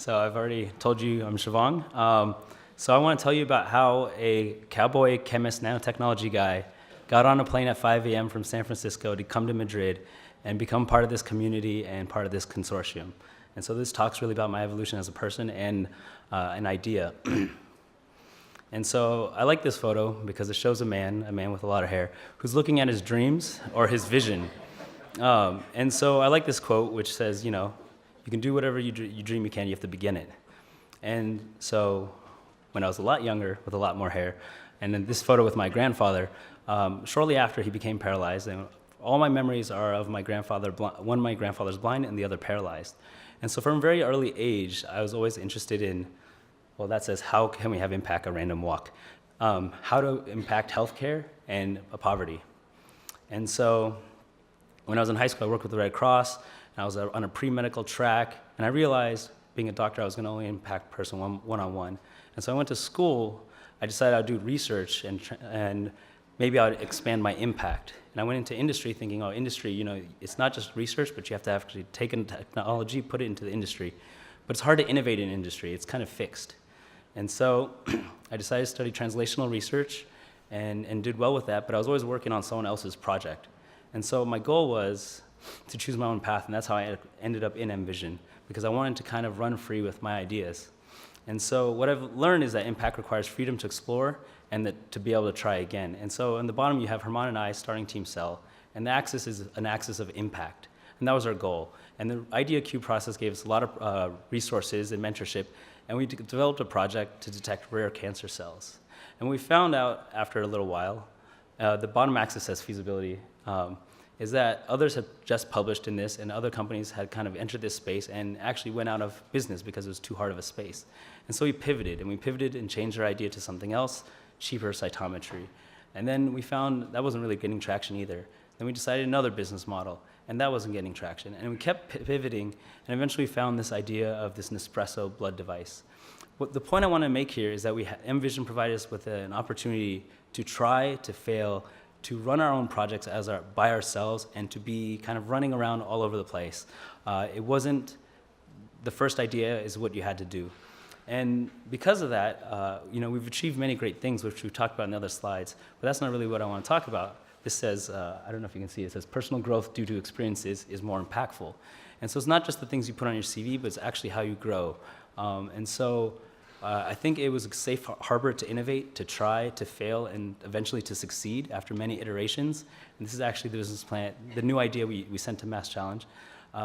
So I've already told you I'm Shivang. So I want to tell you about how a cowboy chemist nanotechnology guy got on a plane at 5 a.m. from San Francisco to come to Madrid and become part of this community and part of this consortium. And so this talk's really about my evolution as a person and an idea. And so I like this photo because it shows a man with a lot of hair, who's looking at his dreams or his vision. And so I like this quote, which says, you know, you can do whatever you dream you can, you have to begin it. And so when I was a lot younger, with a lot more hair, and then this photo with my grandfather, shortly after he became paralyzed, and all my memories are of my grandfather, one of my grandfathers blind and the other paralyzed. And so from a very early age, I was always interested in, well, that says, how can we have impact, a random walk? How to impact healthcare and poverty. And so when I was in high school, I worked with the Red Cross, and I was on a pre-medical track, and I realized, being a doctor, I was gonna only impact a person one-on-one. And so I went to school, I decided I'd do research, and maybe I'd expand my impact. And I went into industry thinking, oh, industry, you know, it's not just research, but you have to actually take in technology, put it into the industry. But it's hard to innovate in industry, it's kind of fixed. And so I decided to study translational research and did well with that, but I was always working on someone else's project. And so my goal was to choose my own path, and that's how I ended up in M+Visión, because I wanted to kind of run free with my ideas. And so what I've learned is that impact requires freedom to explore and to be able to try again. And so on the bottom you have Germán and I starting Team Cell, and the axis is an axis of impact. And that was our goal. And the Idea Cube process gave us a lot of resources and mentorship, and we developed a project to detect rare cancer cells. And we found out after a little while, the bottom axis says feasibility, is that others had just published in this, and other companies had kind of entered this space and actually went out of business because it was too hard of a space. And so we pivoted and changed our idea to something else, cheaper cytometry. And then we found that wasn't really getting traction either. Then we decided another business model, and that wasn't getting traction. And we kept pivoting, and eventually found this idea of this Nespresso blood device. The point I want to make here is that M+Visión provided us with an opportunity to try, to fail, to run our own projects by ourselves, and to be kind of running around all over the place. It wasn't the first idea is what you had to do. And because of that, you know, we've achieved many great things, which we've talked about in the other slides, but that's not really what I want to talk about. This says, I don't know if you can see it, says personal growth due to experiences is more impactful. And so it's not just the things you put on your CV, but it's actually how you grow. And so I think it was a safe harbor to innovate, to try, to fail, and eventually to succeed after many iterations. And this is actually the business plan, the new idea we sent to Mass Challenge.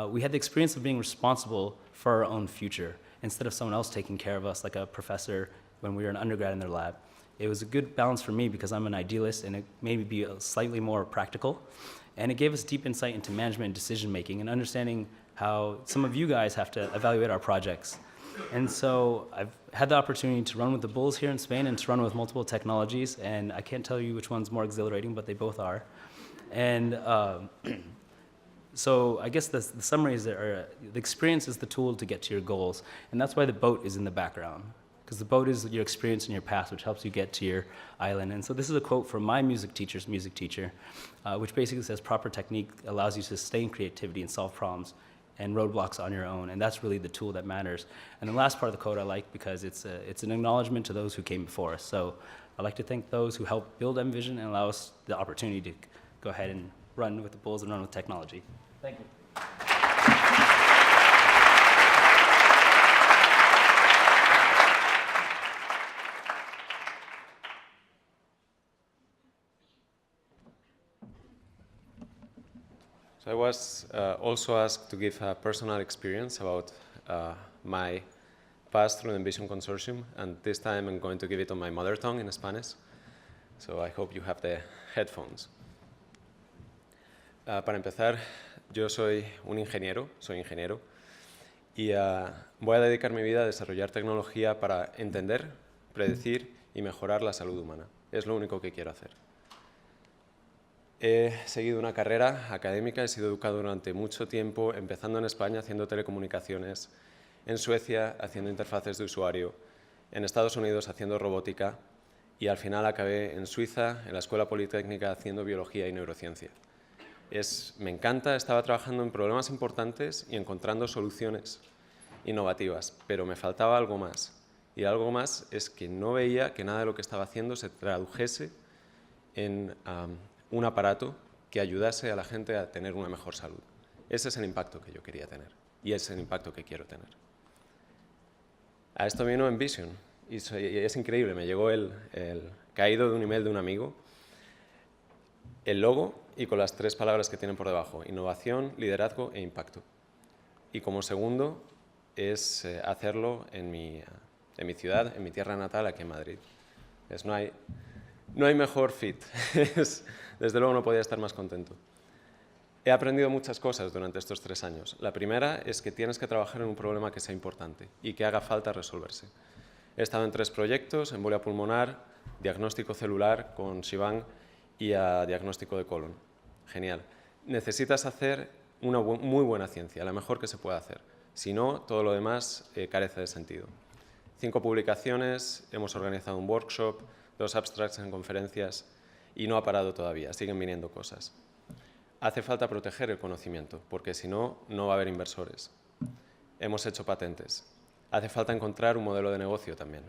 We had the experience of being responsible for our own future instead of someone else taking care of us, like a professor when we were an undergrad in their lab. It was a good balance for me because I'm an idealist, and it made me be slightly more practical. And it gave us deep insight into management and decision making and understanding how some of you guys have to evaluate our projects. And so I've had the opportunity to run with the bulls here in Spain and to run with multiple technologies, and I can't tell you which one's more exhilarating, but they both are. And so I guess the summary is that the experience is the tool to get to your goals, and that's why the boat is in the background, because the boat is your experience and your past, which helps you get to your island. And so this is a quote from my music teacher's music teacher, which basically says proper technique allows you to sustain creativity and solve problems and roadblocks on your own, and that's really the tool that matters. And the last part of the quote I like because it's an acknowledgement to those who came before us. So I'd like to thank those who helped build M+Visión and allow us the opportunity to go ahead and run with the bulls and run with technology. Thank you. So I was also asked to give a personal experience about my pass through the M+Visión Consortium, and this time I'm going to give it on my mother tongue in Spanish. So I hope you have the headphones. Para empezar, yo soy ingeniero, y voy a dedicar mi vida a desarrollar tecnología para entender, predecir y mejorar la salud humana. Es lo único que quiero hacer. He seguido una carrera académica, he sido educado durante mucho tiempo, empezando en España haciendo telecomunicaciones, en Suecia haciendo interfaces de usuario, en Estados Unidos haciendo robótica y al final acabé en Suiza, en la Escuela Politécnica, haciendo biología y neurociencia. Me encanta, estaba trabajando en problemas importantes y encontrando soluciones innovativas, pero me faltaba algo más. Y algo más es que no veía que nada de lo que estaba haciendo se tradujese en un aparato que ayudase a la gente a tener una mejor salud. Ese es el impacto que yo quería tener y es el impacto que quiero tener. A esto vino M+Visión y es increíble, me llegó el caído de un email de un amigo, el logo y con las 3 palabras que tienen por debajo: innovación, liderazgo e impacto. Y como segundo es hacerlo en mi ciudad, en mi tierra natal, aquí en Madrid. No hay mejor fit. Desde luego no podía estar más contento. He aprendido muchas cosas durante estos 3 años. La primera es que tienes que trabajar en un problema que sea importante y que haga falta resolverse. He estado en 3 proyectos: embolia pulmonar, diagnóstico celular con Shivang y diagnóstico de colon. Genial. Necesitas hacer una muy buena ciencia, la mejor que se pueda hacer. Si no, todo lo demás carece de sentido. 5 publicaciones, hemos organizado un workshop, 2 abstracts en conferencias y no ha parado todavía, siguen viniendo cosas. Hace falta proteger el conocimiento, porque si no, no va a haber inversores. Hemos hecho patentes. Hace falta encontrar un modelo de negocio también.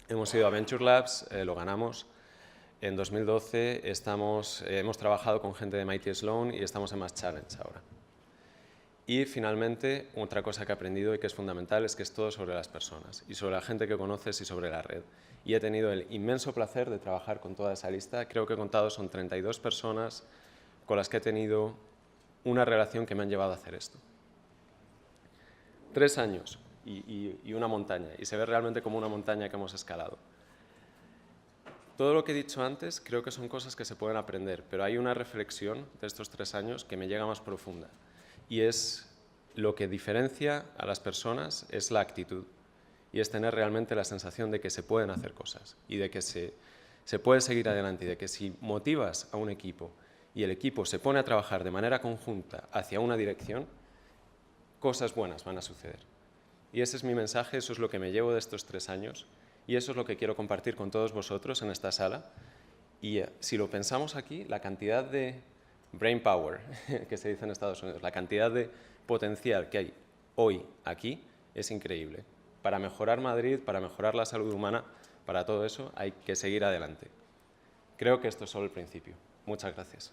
Hemos ido a Venture Labs, lo ganamos. En 2012 hemos trabajado con gente de MIT Sloan y estamos en Mass Challenge ahora. Y finalmente, otra cosa que he aprendido y que es fundamental es que es todo sobre las personas y sobre la gente que conoces y sobre la red. Y he tenido el inmenso placer de trabajar con toda esa lista. Creo que he contado son 32 personas con las que he tenido una relación que me han llevado a hacer esto. 3 años y una montaña, y se ve realmente como una montaña que hemos escalado. Todo lo que he dicho antes creo que son cosas que se pueden aprender, pero hay una reflexión de estos 3 años que me llega más profunda, y es lo que diferencia a las personas es la actitud, y es tener realmente la sensación de que se pueden hacer cosas, y de que se puede seguir adelante, y de que si motivas a un equipo, y el equipo se pone a trabajar de manera conjunta hacia una dirección, cosas buenas van a suceder. Y ese es mi mensaje, eso es lo que me llevo de estos 3 años y eso es lo que quiero compartir con todos vosotros en esta sala. Y si lo pensamos aquí, la cantidad de brain power, que se dice en Estados Unidos, la cantidad de potencial que hay hoy aquí es increíble. Para mejorar Madrid, para mejorar la salud humana, para todo eso hay que seguir adelante. Creo que esto es solo el principio. Muchas gracias.